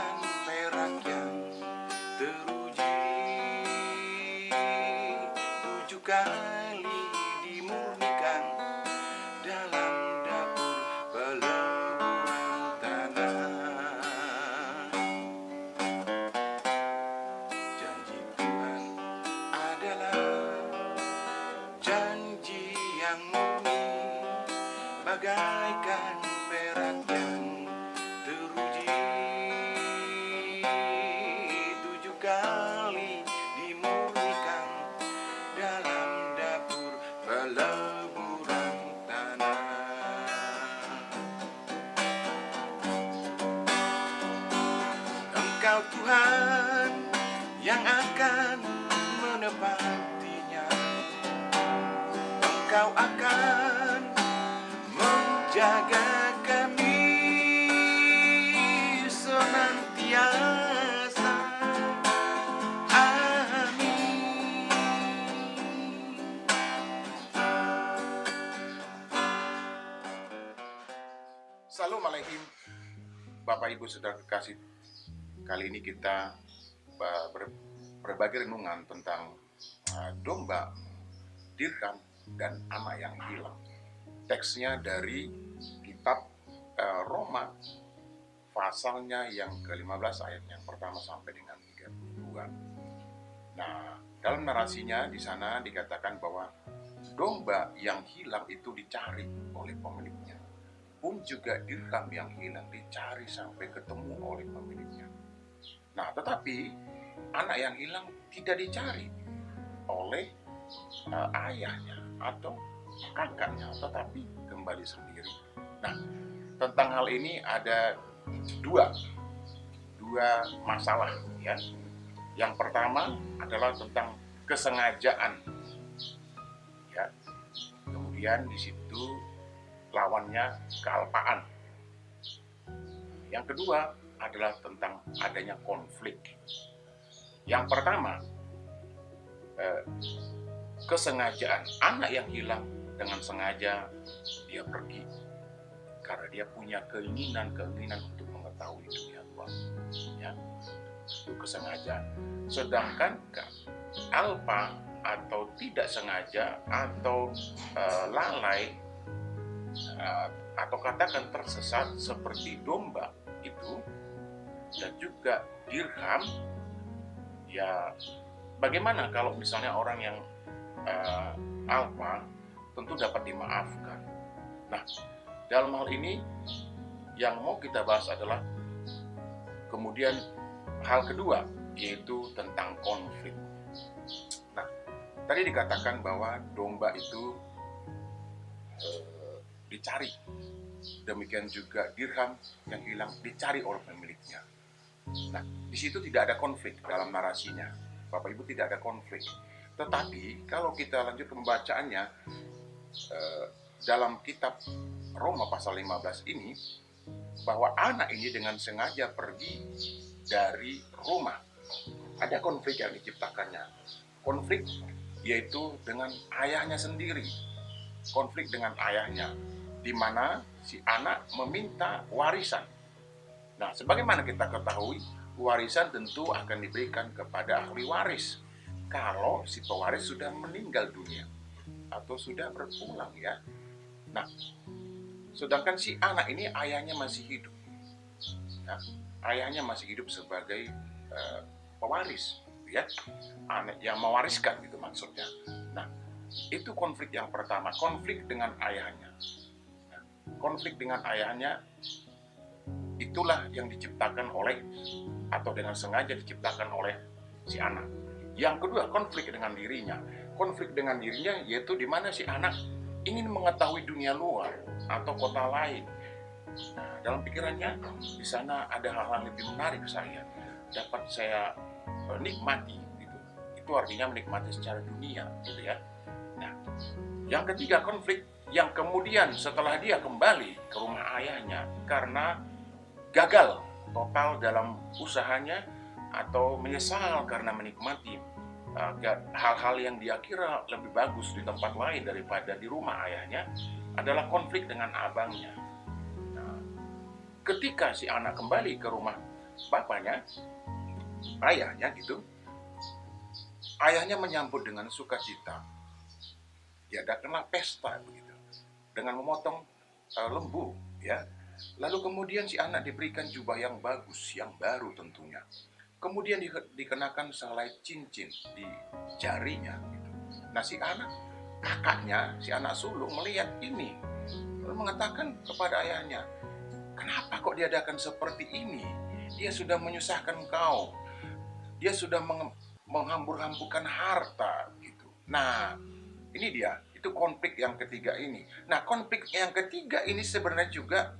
bagaikan perak yang teruji, 7 kali dimurnikan dalam dapur peleburan tanah. Janji Tuhan adalah janji yang murni, bagaikan perak yang teruji, 7 kali dimurnikan dalam dapur peleburan tanah. Engkau Tuhan yang akan menepatinya, Engkau akan menjaga kami senantiasa. Amin. Salam alaikum Bapak Ibu Saudara kekasih. Kali ini kita berbagi renungan tentang domba, dirham, dan anak yang hilang. Teksnya dari kitab Roma, pasalnya yang ke-15 ayat yang pertama sampai dengan 32. Nah, dalam narasinya di sana dikatakan bahwa domba yang hilang itu dicari oleh pemiliknya. Pun juga dirham yang hilang dicari sampai ketemu oleh pemiliknya. Nah, tetapi anak yang hilang tidak dicari oleh ayahnya atau kakaknya, tetapi kembali sendiri. Nah, tentang hal ini ada dua masalah, ya. Yang pertama adalah tentang kesengajaan, ya. Kemudian di situ lawannya kealpaan. Yang kedua adalah tentang adanya konflik. Yang pertama, kesengajaan. Anak yang hilang dengan sengaja dia pergi karena dia punya keinginan untuk mengetahui dunia luar, ya. Itu kesengajaan. Sedangkan alpa atau tidak sengaja atau lalai atau katakan tersesat seperti domba itu dan juga dirham, ya. Bagaimana kalau misalnya orang yang alpa tentu dapat dimaafkan. Nah, dalam hal ini yang mau kita bahas adalah kemudian hal kedua, yaitu tentang konflik. Nah, tadi dikatakan bahwa domba itu dicari, demikian juga dirham yang hilang dicari oleh pemiliknya. Nah, di situ tidak ada konflik dalam narasinya, Bapak Ibu, tidak ada konflik. Tetapi kalau kita lanjut pembacaannya dalam kitab Roma pasal 15 ini, bahwa anak ini dengan sengaja pergi dari rumah. Ada konflik yang diciptakannya. Konflik yaitu dengan ayahnya sendiri. Konflik dengan ayahnya, di mana si anak meminta warisan. Nah, sebagaimana kita ketahui, warisan tentu akan diberikan kepada ahli waris kalau si pewaris sudah meninggal dunia atau sudah berpulang, ya. Nah, sedangkan si anak ini ayahnya masih hidup, ya. Ayahnya masih hidup sebagai pewaris, ya. Anak yang mewariskan gitu maksudnya. Nah, itu konflik yang pertama, konflik dengan ayahnya. Nah, konflik dengan ayahnya itulah yang diciptakan oleh atau dengan sengaja diciptakan oleh si anak. Yang kedua, konflik dengan dirinya. Konflik dengan dirinya yaitu di mana si anak ingin mengetahui dunia luar atau kota lain. Nah, dalam pikirannya di sana ada hal-hal lebih menarik dapat saya nikmati gitu. Itu artinya menikmati secara dunia, gitu ya. Nah, yang ketiga, konflik yang kemudian setelah dia kembali ke rumah ayahnya karena gagal total dalam usahanya atau menyesal karena menikmati hal-hal yang dia kira lebih bagus di tempat lain daripada di rumah ayahnya, adalah konflik dengan abangnya. Nah, ketika si anak kembali ke rumah bapaknya, ayahnya gitu, ayahnya menyambut dengan sukacita. Ya, adakanlah pesta begitu dengan memotong lembu, ya. Lalu kemudian si anak diberikan jubah yang bagus, yang baru tentunya. Kemudian dikenakan sehelai cincin di jarinya. Gitu. Nah, si anak, kakaknya, si anak sulung melihat ini, lalu mengatakan kepada ayahnya, kenapa kok diadakan seperti ini? Dia sudah menyusahkan kau. Dia sudah menghambur-hamburkan harta. Gitu. Nah, ini dia, itu konflik yang ketiga ini. Nah, konflik yang ketiga ini sebenarnya juga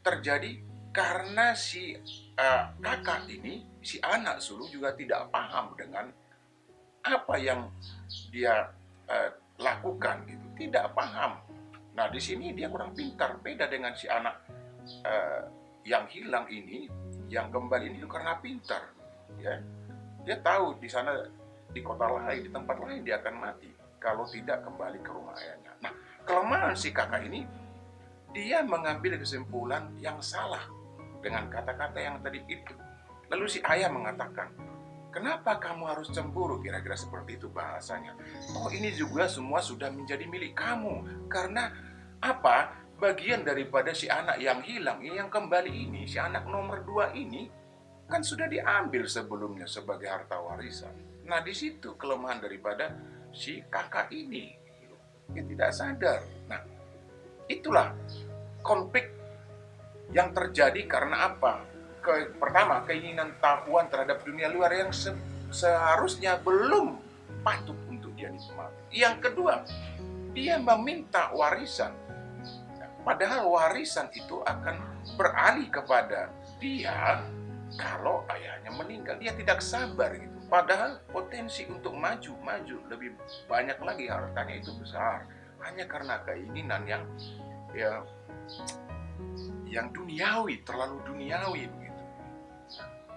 terjadi karena si kakak ini, si anak sulung juga tidak paham dengan apa yang dia lakukan, gitu. Tidak paham. Nah, di sini dia kurang pintar, beda dengan si anak yang hilang ini, yang kembali ini karena pintar, ya. Dia tahu di sana, di kota lain, di tempat lain dia akan mati kalau tidak kembali ke rumah ayahnya. Nah, kelemahan si kakak ini, dia mengambil kesimpulan yang salah dengan kata-kata yang tadi itu. Lalu si ayah mengatakan, kenapa kamu harus cemburu? Kira-kira seperti itu bahasanya. Oh, ini juga semua sudah menjadi milik kamu. Karena apa? Bagian daripada si anak yang hilang ini, yang kembali ini, si anak nomor 2 ini, kan sudah diambil sebelumnya sebagai harta warisan. Nah, di situ kelemahan daripada si kakak ini. Dia tidak sadar. Nah, itulah konflik yang terjadi karena apa? Pertama, keinginan tahuan terhadap dunia luar yang seharusnya belum patut untuk dia nikmati. Yang kedua, dia meminta warisan. Padahal warisan itu akan beralih kepada dia kalau ayahnya meninggal. Dia tidak sabar gitu. Padahal potensi untuk maju lebih banyak lagi, hartanya itu besar. Hanya karena keinginan yang duniawi, terlalu duniawi begitu.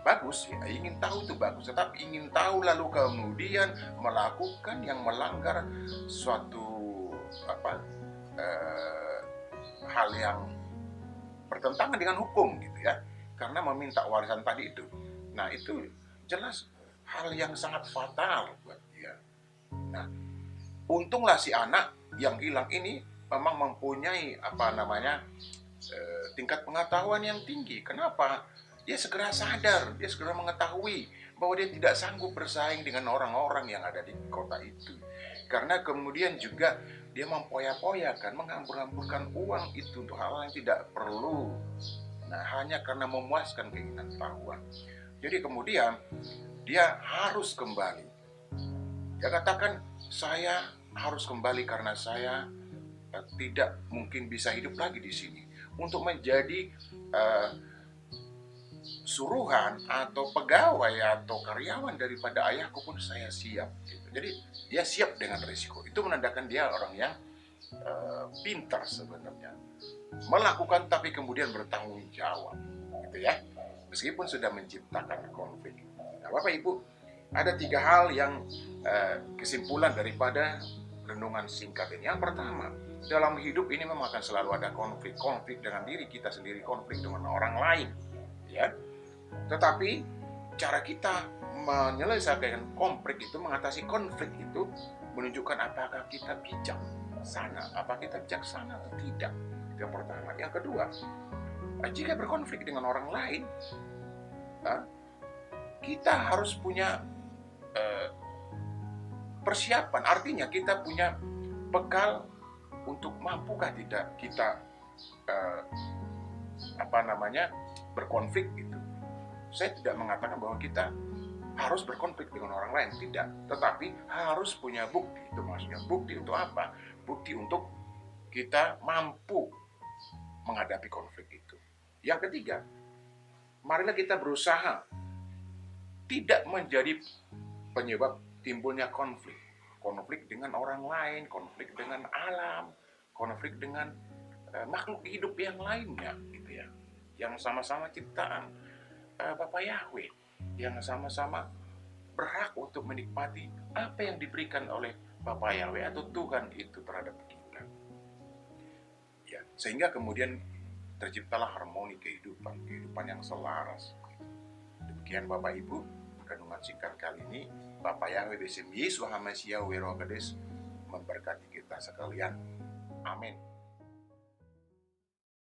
Bagus ya, ingin tahu itu bagus, tetapi ingin tahu lalu kemudian melakukan yang melanggar suatu hal yang bertentangan dengan hukum gitu ya, karena meminta warisan tadi itu. Nah, itu jelas hal yang sangat fatal buat dia. Nah, untunglah si anak yang hilang ini memang mempunyai tingkat pengetahuan yang tinggi. Kenapa? Dia segera sadar, dia segera mengetahui bahwa dia tidak sanggup bersaing dengan orang-orang yang ada di kota itu. Karena kemudian juga dia mempoya-poyakan, menghambur-hamburkan uang itu untuk hal yang tidak perlu. Nah, hanya karena memuaskan keinginan tahuan. Jadi kemudian dia harus kembali. Dia katakan, saya harus kembali karena saya tidak mungkin bisa hidup lagi di sini. Untuk menjadi suruhan atau pegawai atau karyawan daripada ayahku pun saya siap. Gitu. Jadi dia siap dengan risiko. Itu menandakan dia orang yang pintar sebenarnya. Melakukan tapi kemudian bertanggung jawab. Gitu ya. Meskipun sudah menciptakan konflik. Nah, Bapak Ibu, ada 3 hal yang kesimpulan daripada renungan singkat ini. Yang pertama, dalam hidup ini memang akan selalu ada konflik dengan diri kita sendiri, konflik dengan orang lain, ya. Tetapi cara kita menyelesaikan konflik itu, mengatasi konflik itu, menunjukkan apakah kita bijaksana, atau tidak. Itu yang pertama. Yang kedua, jika berkonflik dengan orang lain, kita harus punya persiapan. Artinya kita punya bekal untuk mampukah tidak kita berkonflik gitu. Saya tidak mengatakan bahwa kita harus berkonflik dengan orang lain, tidak. Tetapi harus punya bukti. Itu maksudnya bukti untuk apa? Bukti untuk kita mampu menghadapi konflik itu. Yang ketiga, marilah kita berusaha tidak menjadi penyebab timbulnya konflik. Konflik dengan orang lain, konflik dengan alam, konflik dengan makhluk hidup yang lainnya, gitu ya. Yang sama-sama ciptaan Bapa Yahweh, yang sama-sama berhak untuk menikmati apa yang diberikan oleh Bapa Yahweh atau Tuhan itu terhadap kita. Ya, sehingga kemudian terciptalah harmoni kehidupan yang selaras. Demikian Bapak Ibu, renungan singkat kali ini. Bapak Yahweh besim Yesus Hamasia Wero Kades memberkati kita sekalian. Amin.